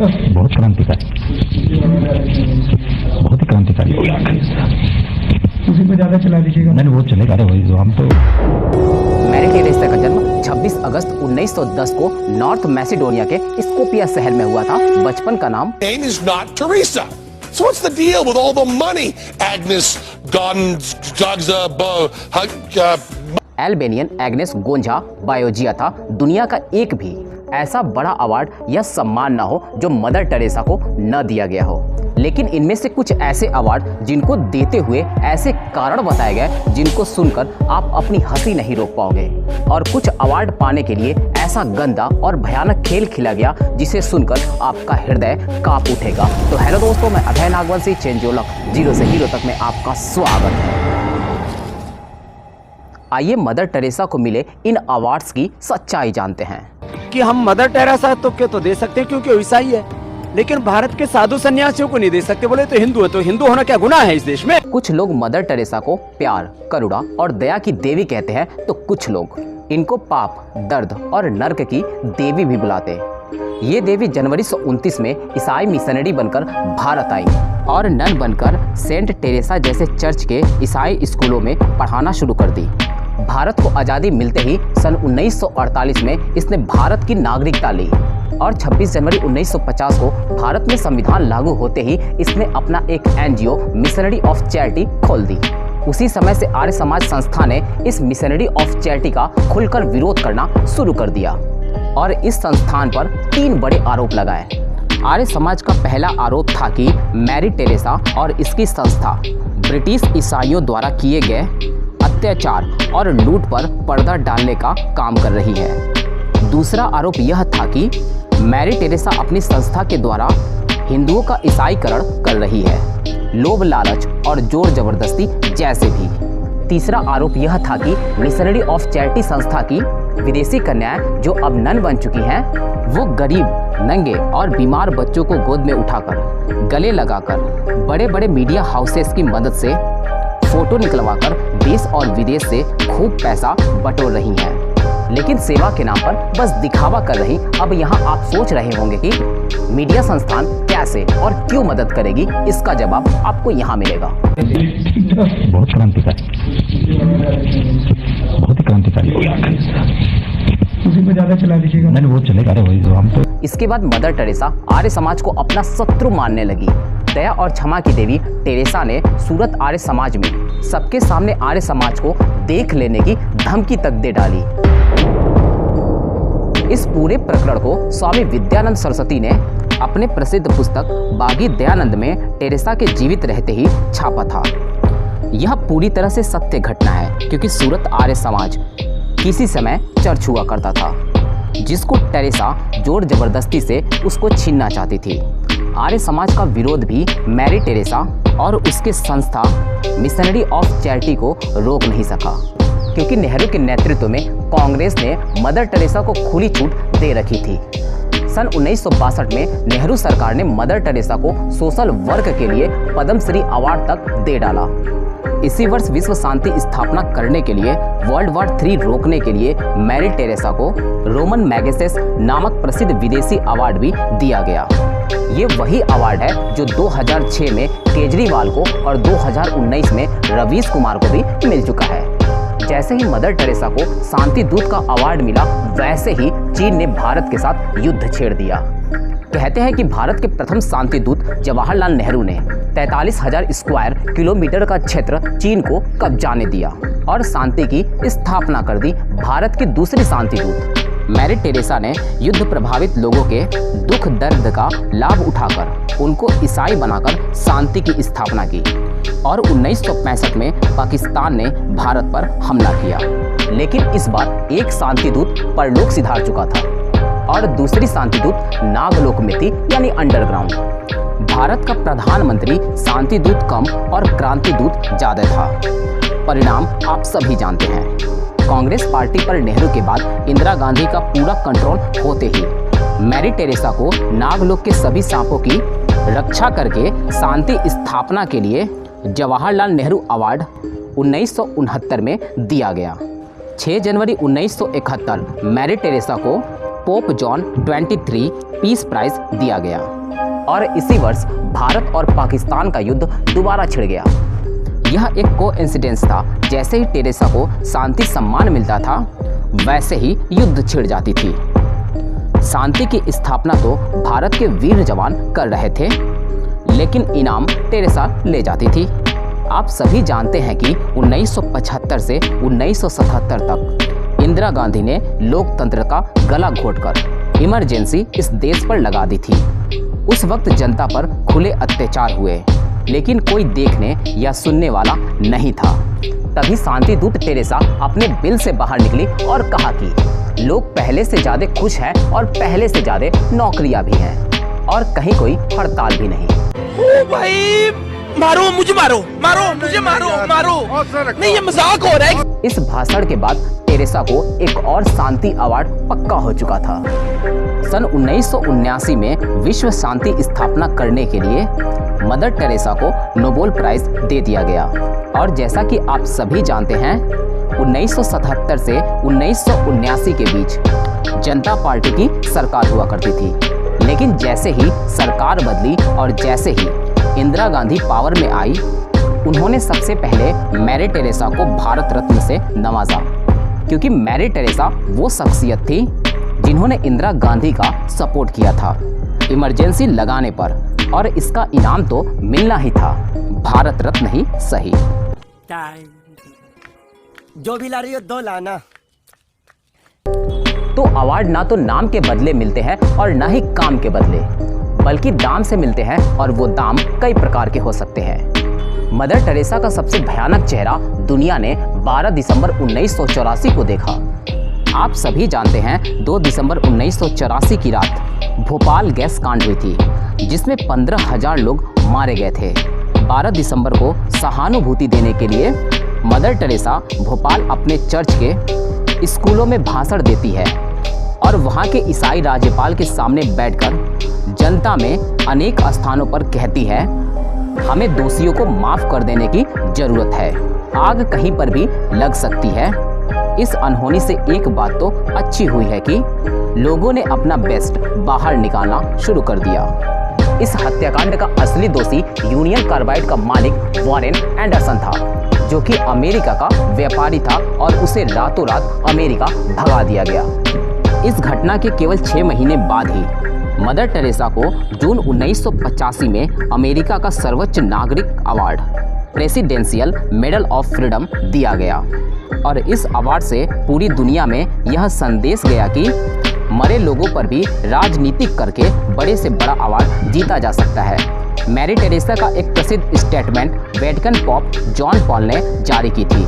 बहुत क्रांतिकारी, बहुत ही क्रांतिकारी हो गया। उसी को ज्यादा चला दीजिएगा। नहीं वो चलेगा, अरे वही जो हम तो। मैरी टेरेसा का जन्म 26 अगस्त 1910 को नॉर्थ मैसिडोनिया के स्कोपिया शहर में हुआ था। बचपन का नाम name is not Teresa. So what's the deal with all the money? Agnes Gonzaga, Albanian Agnes Gonxha Bojaxhiu था। दुनिया का एक भी ऐसा बड़ा अवार्ड या सम्मान ना हो जो मदर टेरेसा को न दिया गया हो। लेकिन इनमें से कुछ ऐसे अवार्ड जिनको देते हुए ऐसे कारण बताए गए जिनको सुनकर आप अपनी हंसी नहीं रोक पाओगे, और कुछ अवार्ड पाने के लिए ऐसा गंदा और भयानक खेल खेला गया जिसे सुनकर आपका हृदय कांप उठेगा। तो हेलो दोस्तों, मैं अभय नागवंशी चेंजोलक जीरो से हीरो तक में आपका स्वागत है। आइए मदर टेरेसा को मिले इन अवार्ड्स की सच्चाई जानते हैं। कि हम मदर टेरेसा तो क्यों तो दे सकते हैं क्योंकि वो ईसाई है, लेकिन भारत के साधु सन्यासियों को नहीं दे सकते। बोले तो हिंदू है, तो हिंदू होना क्या गुनाह है इस देश में? कुछ लोग मदर टेरेसा को प्यार, करुणा और दया की देवी कहते हैं, तो कुछ लोग इनको पाप, दर्द और नर्क की देवी भी बुलाते हैं। ये देवी जनवरी 1929 में ईसाई मिशनरी बनकर भारत आई और नन बनकर सेंट टेरेसा जैसे चर्च के ईसाई स्कूलों में पढ़ाना शुरू कर दी। भारत को आज़ादी मिलते ही सन 1948 में इसने भारत की नागरिकता ली और 26 जनवरी 1950 को भारत में संविधान लागू होते ही इसने अपना एक एनजीओ मिशनरी ऑफ चैरिटी खोल दी। उसी समय से आर्य समाज संस्था ने इस मिशनरी ऑफ चैरिटी का खुलकर विरोध करना शुरू कर दिया और इस संस्थान पर 3 बड़े आरोप लगाए। आर्य समाज का पहला आरोप था कि मैरी टेरेसा और इसकी संस्था ब्रिटिश ईसाइयों द्वारा किए गए अत्याचार और लूट पर पर्दा डालने का काम कर रही है। दूसरा आरोप यह था कि मैरी टेरेसा अपनी संस्था के द्वारा हिंदुओं का ईसाईकरण कर रही है, लोभ लालच और जोर जबरदस्ती जैसे भी। तीसरा आरोप यह था कि मिशनरी ऑफ चैरिटी संस्था की विदेशी कन्याएं जो अब नन बन चुकी हैं, वो गरीब, नंगे और बीमार बच्चों को गोद में उठाकर, गले लगाकर, बड़े बड़े मीडिया हाउसेस की मदद से फोटो निकलवाकर देश और विदेश से खूब पैसा बटोर रही हैं, लेकिन सेवा के नाम पर बस दिखावा कर रही। अब यहाँ आप सोच रहे होंगे कि मीडिया संस्थान कैसे और क्यों मदद करेगी, इसका जवाब आपको यहाँ मिलेगा। बहुत क्रांतिकारी, बहुत ही क्रांतिकारी हो गया। उसी को ज्यादा चला दीजिएगा। नहीं वो चलेगा, अरे वही जो हम तो। इसके बाद मदर टेरेसा आर्य समाज को अपना शत्रु मानने लगी। दया और क्षमा की देवी टेरेसा ने सूरत आर्य समाज में सबके सामने आर्य समाज को देख लेने की धमकी तक दे डाली। इस पूरे प्रकरण को स्वामी विद्यानंद सरस्वती ने अपने प्रसिद्ध पुस्तक बागी दयानंद में टेरेसा के जीवित रहते ही छापा था। यह पूरी तरह से सत्य घटना है, क्योंकि सूरत आर्य समाज किसी समय चर्च हुआ करता था, जिसको टेरेसा जोर जबरदस्ती से उसको छीनना चाहती थी। आर्य समाज का विरोध भी मैरी टेरेसा और उसके संस्था मिशनरी ऑफ चैरिटी को रोक नहीं सका, क्योंकि नेहरू के नेतृत्व में कांग्रेस ने मदर टेरेसा को खुली छूट दे रखी थी। सन 1962 में नेहरू सरकार ने मदर टेरेसा को सोशल वर्क के लिए पद्मश्री अवार्ड तक दे डाला। इसी वर्ष विश्व शांति स्थापना करने के लिए वर्ल्ड वॉर 3 रोकने के लिए मैरी टेरेसा को रोमन मैगसेस नामक प्रसिद्ध विदेशी अवार्ड भी दिया गया। ये वही अवार्ड है जो 2006 में केजरीवाल को और 2019 में रवीश कुमार को भी मिल चुका है। जैसे ही मदर टेरेसा को शांति दूत का अवार्ड मिला, वैसे ही चीन ने भारत के साथ युद्ध छेड़ दिया। कहते हैं कि भारत के प्रथम शांति दूत जवाहरलाल नेहरू ने 43,000 स्क्वायर किलोमीटर का क्षेत्र चीन को कब्जाने दिया और शांति की स्थापना कर दी। भारत की दूसरी शांति दूत मैरी टेरेसा ने युद्ध प्रभावित लोगों के दुख दर्द का लाभ उठाकर उनको ईसाई बनाकर शांति की स्थापना की और 1965 में पाकिस्तान ने भारत पर हमला किया। लेकिन इस बार एक शांति दूत परलोक सिधार चुका था और दूसरी शांति दूत नागलोक में थी, यानी अंडरग्राउंड। भारत का प्रधानमंत्री शांति दूत कम और क्रांति दूत ज्यादा था। परिणाम आप सभी जानते हैं। कांग्रेस पार्टी पर नेहरू के बाद इंदिरा गांधी का पूरा कंट्रोल होते ही मैरी टेरेसा को नागलोक के सभी सांपों की रक्षा करके शांति स्थापना के लिए जवाहरलाल नेहरू अवार्ड 1969 में दिया गया। 6 जनवरी 1971 मैरी टेरेसा को पोप जॉन 23 पीस प्राइज दिया गया। और इसी वर्ष भारत और पाकिस्तान का युद्ध दोबारा छिड़ गया। यह एक कोइंसिडेंस था, जैसे ही टेरेसा को शांति सम्मान मिलता था वैसे ही युद्ध छिड़ जाती थी। शांति की स्थापना तो भारत के वीर जवान कर रहे थे, लेकिन इनाम टेरेसा ले जाती थी। आप सभी जानते हैं कि 1975 से 1977 तक इंदिरा गांधी ने लोकतंत्र का गला घोटकर इमरजेंसी इस देश पर लगा दी थी। उस वक्त जनता पर खुले अत्याचार हुए, लेकिन कोई देखने या सुनने वाला नहीं था। तभी शांति दूत टेरेसा अपने बिल से बाहर निकली और कहा कि लोग पहले से ज्यादा खुश हैं और पहले से ज्यादा नौकरियां भी हैं और कहीं कोई हड़ताल भी नहीं। ओ भाई, मारो मुझे, मारो मुझे, मारो नहीं, ये मजाक हो रहा है। इस भाषण के बाद टेरेसा को एक और शांति अवार्ड पक्का हो चुका था। सन 1979 में विश्व शांति स्थापना करने के लिए मदर टेरेसा को नोबेल प्राइज दे दिया गया। और जैसा कि आप सभी जानते हैं, 1977 से 1979 के बीच जनता पार्टी की सरकार हुआ करती थी। लेकिन जैसे ही सरकार बदली और जैसे ही इंदिरा गांधी पावर में आई, उन्होंने सबसे पहले मैरी टेरेसा को भारत रत्न से नवाजा, क्योंकि मैरी टेरेसा वो शख्सियत थी जिन्होंने इंदिरा गांधी का सपोर्ट किया था इमरजेंसी लगाने पर, और इसका इनाम तो मिलना ही था, भारत रत्न ही सही। जो भी ला रही हो 2 लाना। तो अवार्ड ना तो नाम के बदले मिलते हैं और ना ही काम के बदले, बल्कि दाम से मिलते हैं, और वो दाम कई प्रकार के हो सकते हैं। मदर टेरेसा का सबसे भयानक चेहरा दुनिया ने 12 दिसंबर 1984 को देखा। आप सभी जानते हैं 2 दिसंबर 1984 की रात भोपाल गैस कांड हुई थी, जिसमें 15,000 लोग मारे गए थे। 12 दिसंबर को सहानुभूति देने के लिए मदर टेरेसा भोपाल अपने चर्च के स्कूलों में भाषण देती है और वहाँ के ईसाई राज्यपाल के सामने बैठकर जनता में अनेक स्थानों पर कहती है, हमें दोषियों को माफ कर देने की जरूरत है, आग कहीं पर भी लग सकती है। इस अनहोनी से एक बात तो अच्छी हुई है कि लोगों ने अपना बेस्ट बाहर निकालना शुरू कर दिया। इस हत्याकांड का असली दोषी यूनियन कार्बाइड का मालिक वॉरेन एंडरसन था, जो कि अमेरिका का व्यापारी था और उसे रातों रात अमेरिका भगा दिया गया। इस घटना के केवल 6 महीने बाद ही मदर टेरेसा को जून 1985 में अमेरिका का सर्वोच्च नागरिक award presidential medal of freedom दिया गया। और इस अवार्ड से पूरी दुनिया में यह संदेश गया कि मरे लोगों पर भी राजनीतिक करके बड़े से बड़ा अवार्ड जीता जा सकता है। मैरी टेरेसा का एक प्रसिद्ध statement Vatican pope John Paul ने जारी की थी,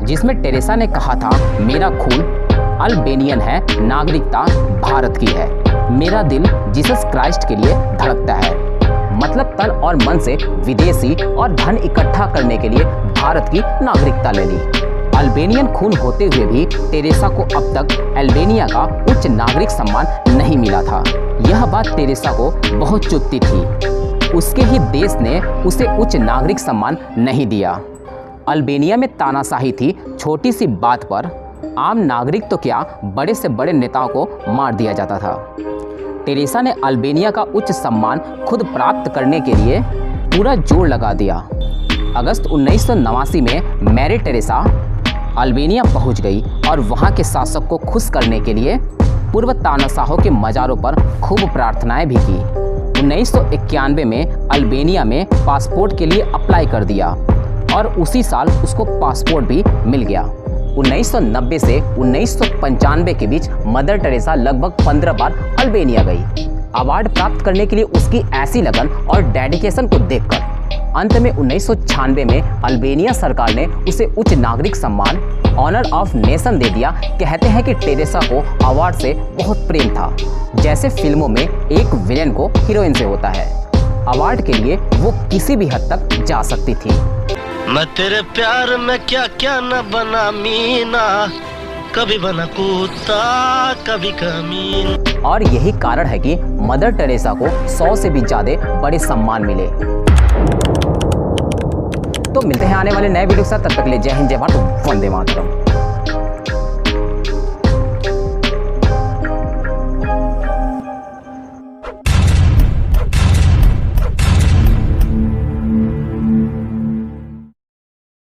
जिसमें टेरेसा ने कहा था, मेरा खून अल्बेनियन है, नागरिकता भारत की है, मेरा दिल जीसस क्राइस्ट के लिए धड़कता है। मतलब तन और मन से विदेशी और धन इकट्ठा करने के लिए भारत की नागरिकता ले ली। अल्बेनियन खून होते हुए भी टेरेसा को अब तक अल्बेनिया का उच्च नागरिक सम्मान नहीं मिला था। यह बात टेरेसा को बहुत चुभती थी। उसके ही देश ने उसे उच्च नागरिक सम्मान नहीं दिया। अल्बेनिया में तानाशाही थी, छोटी सी बात पर आम नागरिक तो क्या, बड़े से बड़े नेताओं को मार दिया जाता था। टेरेसा ने अल्बेनिया का उच्च सम्मान खुद प्राप्त करने के लिए पूरा जोर लगा दिया। अगस्त 1989 में मैरी टेरेसा अल्बेनिया पहुंच गई और वहां के शासक को खुश करने के लिए पूर्व तानाशाहों के मज़ारों पर खूब प्रार्थनाएं भी की। 1991 में अल्बेनिया में पासपोर्ट के लिए अप्लाई कर दिया और उसी साल उसको पासपोर्ट भी मिल गया। 1990 से 1995 के बीच मदर टेरेसा लगभग 15 बार अल्बेनिया गई। अवार्ड प्राप्त करने के लिए उसकी ऐसी लगन और डेडिकेशन को देखकर अंत में 1996 में अल्बेनिया सरकार ने उसे उच्च नागरिक सम्मान ऑनर ऑफ नेशन दे दिया। कहते हैं कि टेरेसा को अवार्ड से बहुत प्रेम था, जैसे फिल्मों में एक विलेन को हीरोइन से होता है। अवार्ड के लिए वो किसी भी हद तक जा सकती थी। मैं तेरे प्यार में क्या क्या न बना मीना, कभी बना कुत्ता कभी कमीन। और यही कारण है कि मदर टेरेसा को 100 से भी ज्यादा बड़े सम्मान मिले। तो मिलते हैं आने वाले नए वीडियो के साथ, तब तक के लिए जय हिंद, जय भारत, वंदे मातरम।